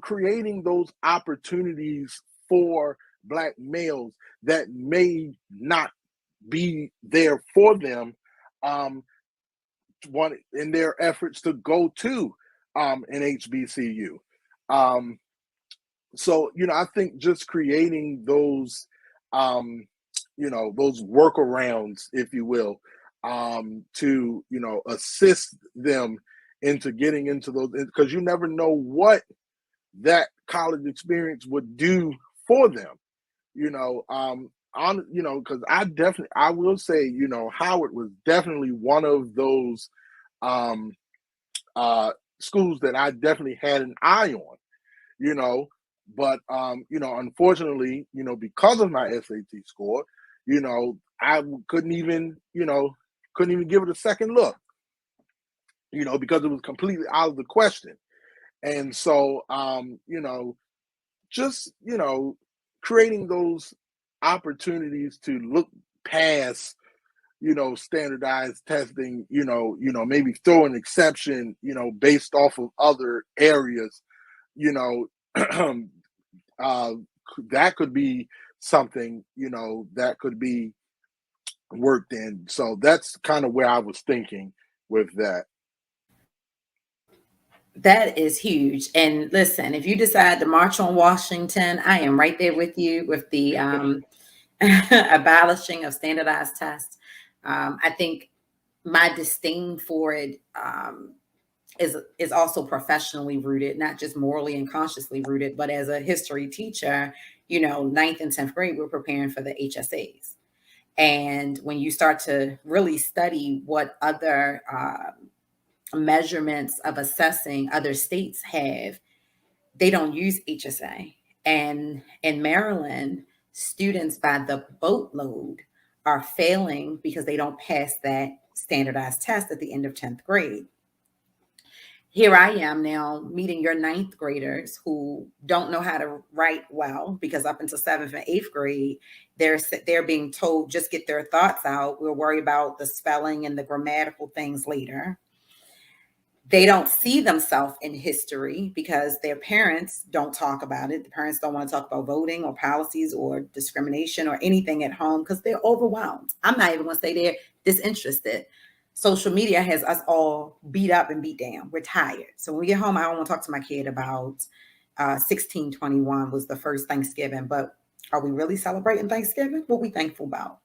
creating those opportunities for Black males that may not be there for them, one in their efforts to go to an HBCU. So, I think just creating those, those workarounds, if you will, to, assist them into getting into those, because you never know what that college experience would do for them, because I will say, Howard was definitely one of those um, schools that I definitely had an eye on, you know, but unfortunately, because of my SAT score, I couldn't even give it a second look, because it was completely out of the question. And so, just, creating those opportunities to look past, standardized testing, maybe throw an exception, based off of other areas, you know, that could be something, that could be worked in. So that's kind of where I was thinking with that. That is huge. And listen, if you decide to march on Washington, I am right there with you with the abolishing of standardized tests. I think my disdain for it is also professionally rooted, not just morally and consciously rooted, but as a history teacher, ninth and 10th grade, we're preparing for the HSAs. And when you start to really study what other measurements of assessing other states have, they don't use HSA. And in Maryland, students by the boatload are failing because they don't pass that standardized test at the end of 10th grade. Here I am now meeting your ninth graders who don't know how to write well, because up until 7th and 8th grade, they're being told just get their thoughts out. We'll worry about the spelling and the grammatical things later. They don't see themselves in history because their parents don't talk about it. The parents don't want to talk about voting or policies or discrimination or anything at home because they're overwhelmed. I'm not even going to say they're disinterested. Social media has us all beat up and beat down. We're tired. So when we get home, I don't want to talk to my kid about 1621 was the first Thanksgiving, but are we really celebrating Thanksgiving? What we thankful about?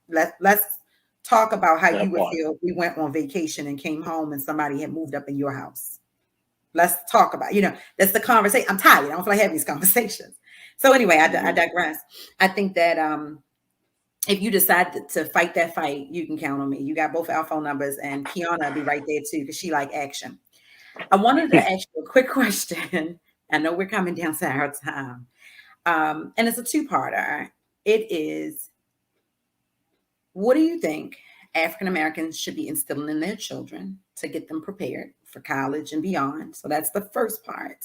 Let's talk about how you would feel if we went on vacation and came home and somebody had moved up in your house. Let's talk about, that's the conversation. I'm tired. I don't feel like having these conversations. So anyway, I digress. I think that if you decide to fight that fight, you can count on me. You got both our phone numbers, and Kiana will be right there too, because she like action. I wanted to ask you a quick question. I know we're coming down to our time. And it's a two-parter. It is, what do you think African Americans should be instilling in their children to get them prepared for college and beyond? So that's the first part.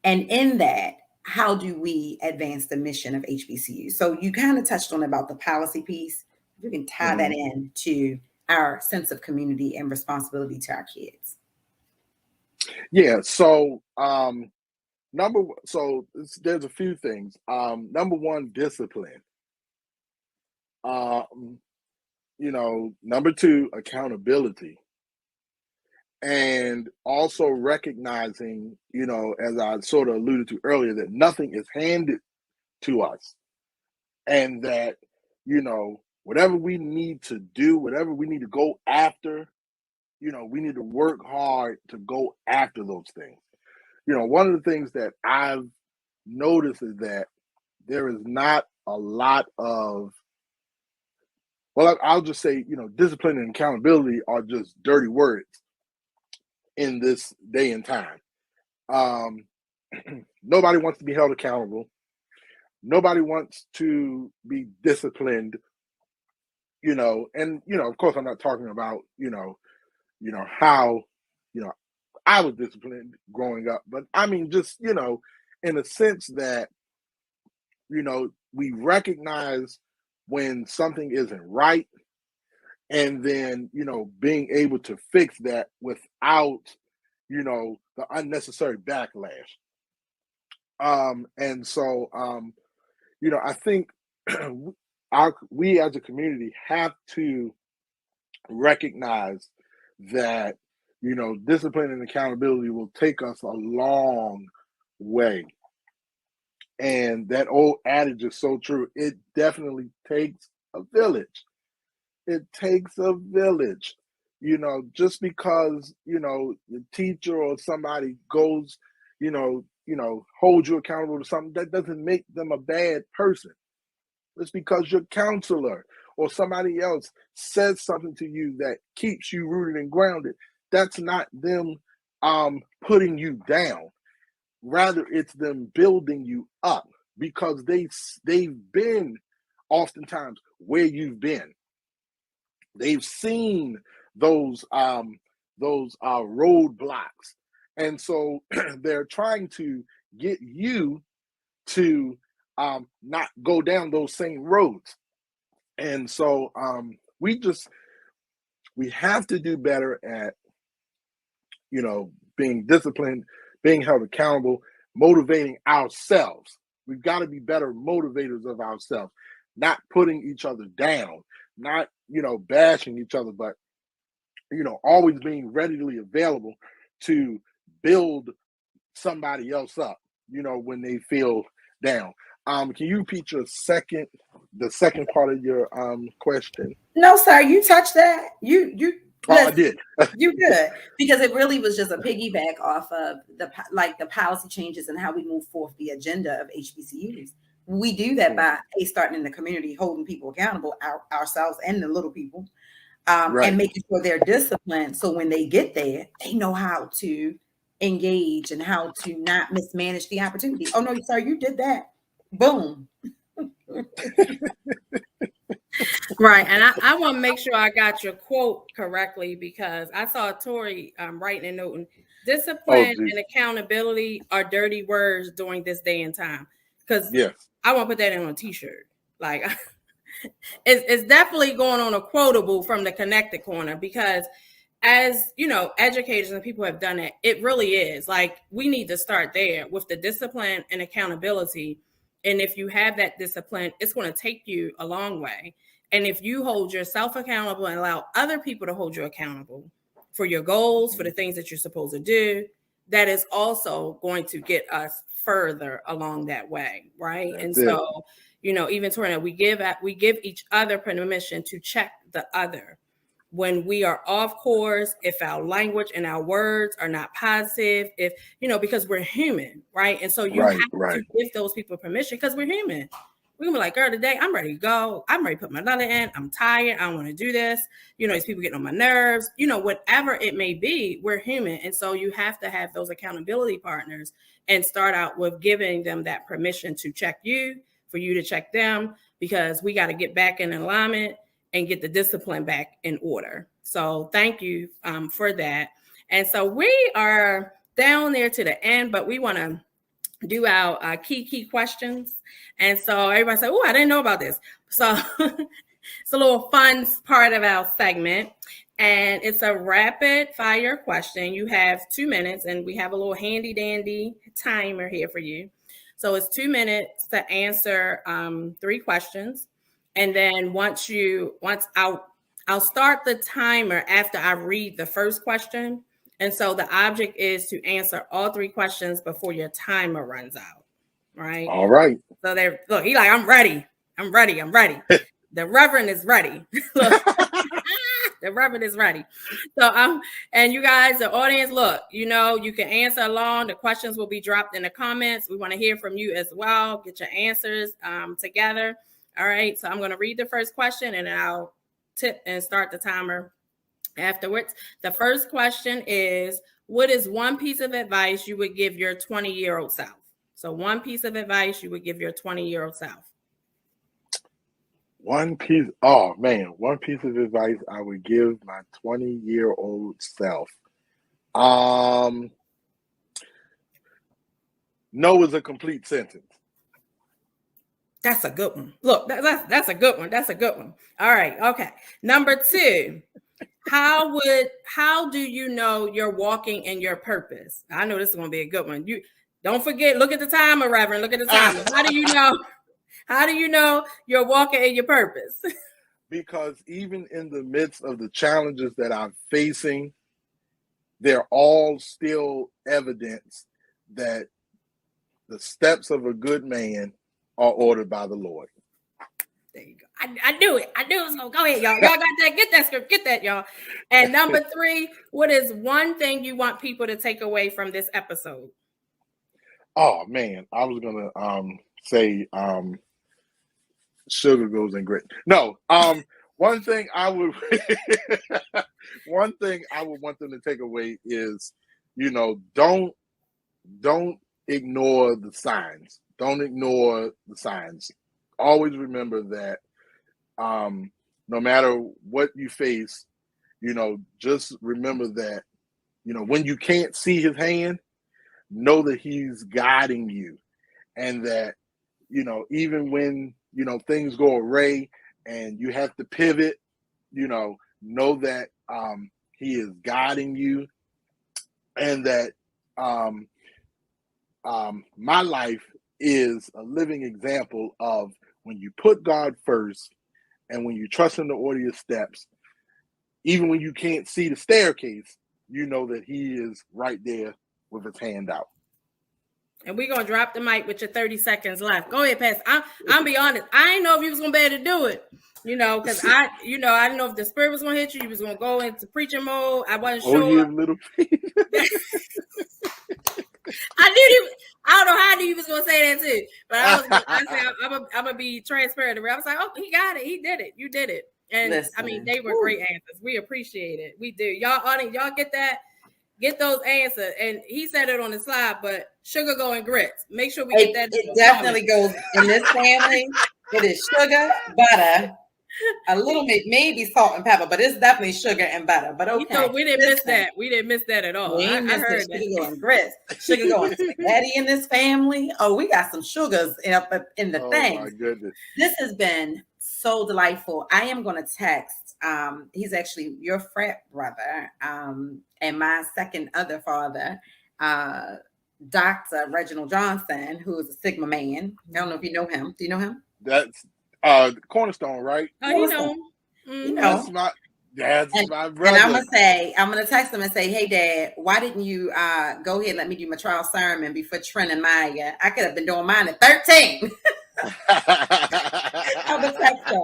And in that, how do we advance the mission of HBCU? So you kind of touched on about the policy piece. We can tie that in to our sense of community and responsibility to our kids. Yeah. So there's a few things. Number one, discipline. Number two, accountability. And also recognizing, as I sort of alluded to earlier, that nothing is handed to us. And that, whatever we need to do, whatever we need to go after, we need to work hard to go after those things. One of the things that I've noticed is that there is not a lot of, well, I'll just say, discipline and accountability are just dirty words in this day and time. Nobody wants to be held accountable. Nobody wants to be disciplined, and, of course, I'm not talking about, how, I was disciplined growing up, but I mean, just, in a sense that, we recognize when something isn't right, and then, being able to fix that without, the unnecessary backlash. And so, I think we as a community have to recognize that, discipline and accountability will take us a long way. And that old adage is so true. It definitely takes a village. It takes a village. Just because, the teacher or somebody goes, holds you accountable to something, that doesn't make them a bad person. It's because your counselor or somebody else says something to you that keeps you rooted and grounded. That's not them putting you down. Rather, it's them building you up, because they've been oftentimes where you've been. They've seen those roadblocks, and so they're trying to get you to not go down those same roads. And so we have to do better at being disciplined, being held accountable, motivating ourselves. We've got to be better motivators of ourselves, not putting each other down, not bashing each other, but always being readily available to build somebody else up when they feel down. Can you repeat the second part of your question? No, sir, you touched that. I did. You good, because it really was just a piggyback off of the policy changes and how we move forth the agenda of HBCUs. We do that by starting in the community, holding people accountable, ourselves and the little people, Right. and making sure they're disciplined. So when they get there, they know how to engage and how to not mismanage the opportunity. Oh no, sir, you did that. Boom. Right. And I want to make sure I got your quote correctly, because I saw Tori writing a note. Discipline and accountability are dirty words during this day and time. Because I want to put that on a t-shirt. Like, it's definitely going on a quotable from the Connected Corner, because as educators and people have done it, it really is like we need to start there with the discipline and accountability. And if you have that discipline, it's going to take you a long way. And if you hold yourself accountable and allow other people to hold you accountable for your goals, for the things that you're supposed to do, that is also going to get us further along that way, right? That's so, even Torna, we give each other permission to check the other when we are off course, if our language and our words are not positive, if because we're human, right? And so you have to give those people permission, because we're human. We're gonna be like, girl, today I'm ready to go. I'm ready to put my letter in. I'm tired. I don't want to do this. These people getting on my nerves. Whatever it may be, we're human. And so you have to have those accountability partners and start out with giving them that permission to check you, for you to check them, because we got to get back in alignment and get the discipline back in order. So thank you for that. And so we are down there to the end, but we want to do our key questions. And so everybody said, oh, I didn't know about this. So it's a little fun part of our segment. And it's a rapid fire question. You have 2 minutes, and we have a little handy dandy timer here for you. So it's 2 minutes to answer 3 questions. And then once I'll start the timer after I read the first question. And so the object is to answer all 3 questions before your timer runs out. Right. All right. So look, he's like, I'm ready. The Reverend is ready. The Reverend is ready. So and you guys, the audience, look, you can answer along. The questions will be dropped in the comments. We want to hear from you as well. Get your answers together. All right. So I'm going to read the first question, and then I'll tip and start the timer afterwards. The first question is, what is one piece of advice you would give your 20-year-old self? So one piece of advice you would give your 20-year-old self. One piece of advice I would give my 20-year-old self. No is a complete sentence. That's a good one. Look, that's a good one. That's a good one. All right. Okay. Number 2, how do you know you're walking in your purpose? I know this is going to be a good one. You don't forget, look at the timer, Reverend. Look at the timer. How do you know? How do you know you're walking in your purpose? Because even in the midst of the challenges that I'm facing, they're all still evidence that the steps of a good man are ordered by the Lord. There you go. I knew it. I knew it was going to go ahead, y'all. Y'all got that. Get that script. Get that, y'all. And number 3, what is one thing you want people to take away from this episode? Oh man, I was gonna say sugar goes in grit. No, one thing I would want them to take away is, don't ignore the signs. Don't ignore the signs. Always remember that no matter what you face, just remember that, when you can't see his hand, know that he's guiding you, and that, even when, things go awry and you have to pivot, know that he is guiding you, and that my life is a living example of when you put God first and when you trust him to order your steps, even when you can't see the staircase, know that he is right there with his hand out. And we're gonna drop the mic with your 30 seconds left. Go ahead, Pastor. I'm be honest. I didn't know if you was gonna be able to do it. Because I didn't know if the spirit was gonna hit you. You was gonna go into preaching mode. I wasn't sure. Oh, yeah, little. I don't know how I knew he was gonna say that too. But I'm gonna be transparent. I was like, oh, he got it. He did it. You did it. And listen, they were great answers. We appreciate it. We do. Y'all get that. Get those answers. And he said it on the slide, but sugar go in grits. Make sure we get that. It definitely goes in this family. It is sugar, butter, a little bit, maybe salt and pepper, but it's definitely sugar and butter. But okay. We didn't miss that. We didn't miss that at all. I heard that. Sugar going grits. Sugar going spaghetti in this family. Oh, we got some sugars in the thing. Oh my goodness. This has been so delightful. I am going to text. He's actually your frat brother, and my second other father, Dr. Reginald Johnson, who is a Sigma man. I don't know if you know him. Do you know him? That's Cornerstone, right? Oh, you know him. Mm-hmm. That's my brother. And I'm gonna text him and say, hey Dad, why didn't you go ahead and let me do my trial sermon before Trent and Maya? I could have been doing mine at 13. I would text him.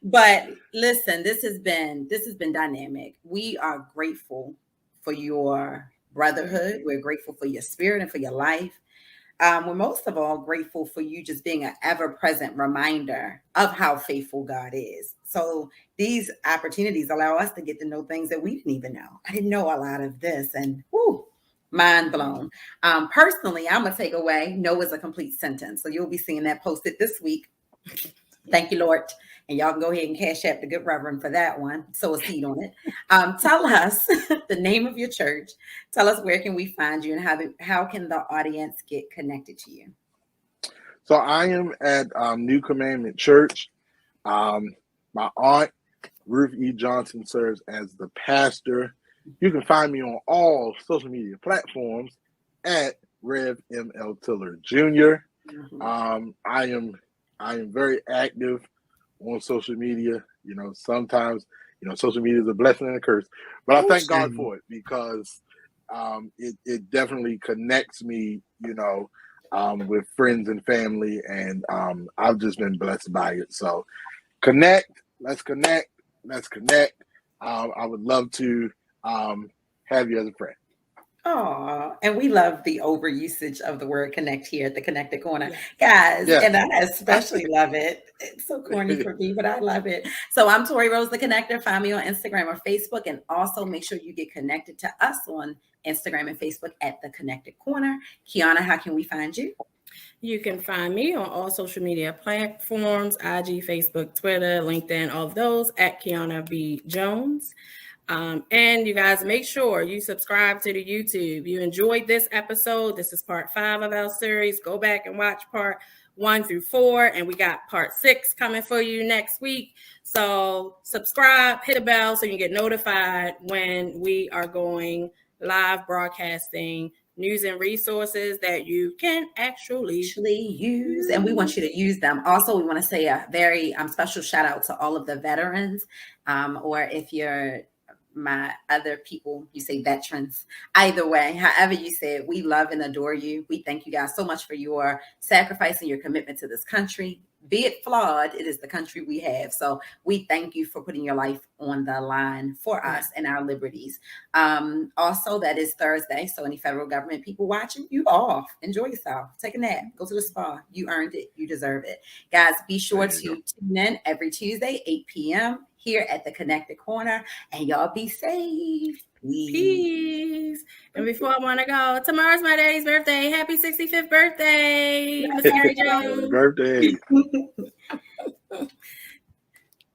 But listen, this has been dynamic. We are grateful for your brotherhood. We're grateful for your spirit and for your life. We're most of all grateful for you just being an ever-present reminder of how faithful God is. So these opportunities allow us to get to know things that we didn't even know. I didn't know a lot of this, and mind blown. Personally, I'm going to take away, no is a complete sentence. So you'll be seeing that posted this week. Thank you, Lord. And y'all can go ahead and cash out the good reverend for that one. Sow a seed on it. Tell us the name of your church. Tell us where can we find you, and how can the audience get connected to you? So I am at New Commandment Church. My aunt, Ruth E. Johnson, serves as the pastor. You can find me on all social media platforms at Rev M.L. Tiller Jr. Mm-hmm. I am very active on social media. Sometimes, social media is a blessing and a curse, but I thank God for it, because it definitely connects me, with friends and family, and I've just been blessed by it. So let's connect. I would love to have you as a friend. Oh, and we love the overusage of the word connect here at the Connected Corner. Guys, and I especially love it. It's so corny for me, but I love it. So I'm Tori Rose, the Connector. Find me on Instagram or Facebook, and also make sure you get connected to us on Instagram and Facebook at the Connected Corner. Kiana, how can we find you? You can find me on all social media platforms, IG, Facebook, Twitter, LinkedIn, all of those at Kiana B. Jones. And you guys, make sure you subscribe to the YouTube. You enjoyed this episode. This is part 5 of our series. Go back and watch part 1 through 4. And we got part 6 coming for you next week. So subscribe, hit a bell so you get notified when we are going live broadcasting news and resources that you can actually use. And we want you to use them. Also, we want to say a very special shout out to all of the veterans, or if you're my other people, you say veterans. Either way, however you say it, we love and adore you. We thank you guys so much for your sacrifice and your commitment to this country. Be it flawed, it is the country we have. So we thank you for putting your life on the line for us and our liberties. Also, that is Thursday. So any federal government people watching, you off. Enjoy yourself. Take a nap. Go to the spa. You earned it. You deserve it. Guys, be sure to tune in every Tuesday, 8 p.m. here at the Connected Corner. And y'all be safe. Peace. And before I want to go, tomorrow's my daddy's birthday. Happy 65th birthday, Mr. Gary Jones. Happy birthday.